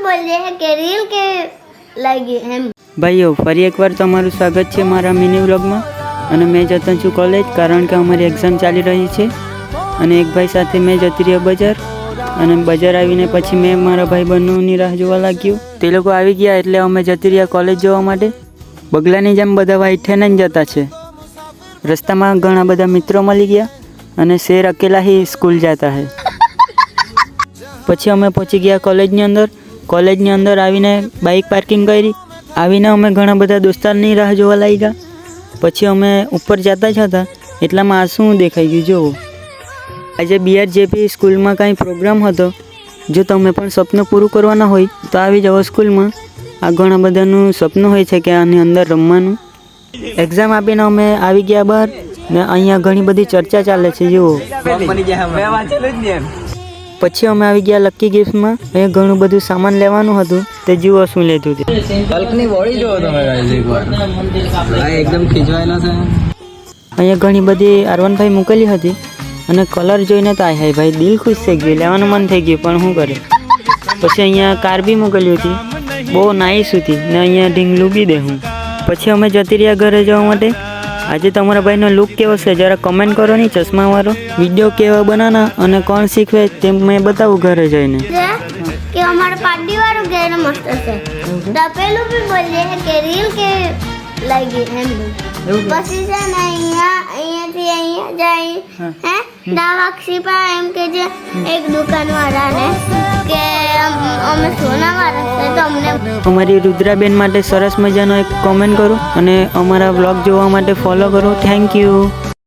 બોલીએ કે રીલ કે લાગી એમ. ભાઈઓ ફરી એકવાર તમારું સ્વાગત છે મારા મિની વ્લોગમાં. અને મેં જતો છું કોલેજ, કારણ કે અમારી એક્ઝામ ચાલી રહી છે. અને એક ભાઈ સાથે મેં જતી રહ્યો બજાર, અને બજાર આવીને પછી મેં મારા ભાઈબંધોની રાહ જોવા લાગ્યો. તે લોકો આવી ગયા એટલે અમે જતી રહ્યા કોલેજ જવા માટે. બગલાની જેમ બધા વાઈટ થઈને જ જતા છે. રસ્તામાં ઘણા બધા મિત્રો મળી ગયા અને શેર અકેલા ही સ્કૂલ જતા હે. પછી અમે પહોંચી ગયા કોલેજની અંદર. કોલેજની અંદર આવીને બાઇક પાર્કિંગ કરી. આવીને અમે ઘણા બધા દોસ્તારની રાહ જોવા લાગ્યા. પછી અમે ઉપર જતા જ હતા એટલામાં આ શું દેખાઈ ગયું જુઓ. આજે BRJP સ્કૂલમાં કાંઈ પ્રોગ્રામ હતો. જો તમે પણ સપનું પૂરું કરવાના હોય તો આવી જાઓ સ્કૂલમાં. આ ઘણા બધાનું સપનું હોય છે કે આની અંદર રમવાનું. એક્ઝામ આપીને અમે આવી ગયા બહાર ને અહીંયા ઘણી બધી ચર્ચા ચાલે છે જુઓ. પછી અમે આવી ગયા લકી ગિફ્ટમાં. અહીંયા ઘણું બધું સામાન લેવાનું હતું, તે જુઓ શું લીધું તે. અહીંયા ઘણી બધી R15 મૂકેલી હતી અને કલર જોઈને તો હાય ભાઈ દિલ ખુશ થઈ ગયું, લેવાનું મન થઈ ગયું, પણ શું કરે. પછી અહીંયા કાર બી મૂકેલી હતી, બહુ નાઇસ હતી ને અહીંયા ઢીંગલું બી દેવું. પછી અમે જતી રહ્યા ઘરે જવા માટે. આજે તમારા ભાઈનો લુક કેવો છે જરા કમેન્ટ કરો નહીં, ચશ્માવાળો. વિડીયો કેવા બનાવના અને કોણ શીખવે તે મેં બતાવું ઘરે જઈને. કે અમારા પાર્ટી વાળું ઘેર મસ્ત છે. પેલું બી બોલીએ કે રીલ કે લાગી એમ. પછી છે ને અહીંયાથી અહીંયા જાય હે દાવાક્ષીપા એમ કે જે એક દુકાનવાળાને કે અમે સોનાવાળા છે તો અમને. અમારી રુદ્રાબેન માટે સરસ મજાનો એક કોમેન્ટ કરો અને અમારા વ્લોગ જોવા માટે ફોલો કરો. Thank you.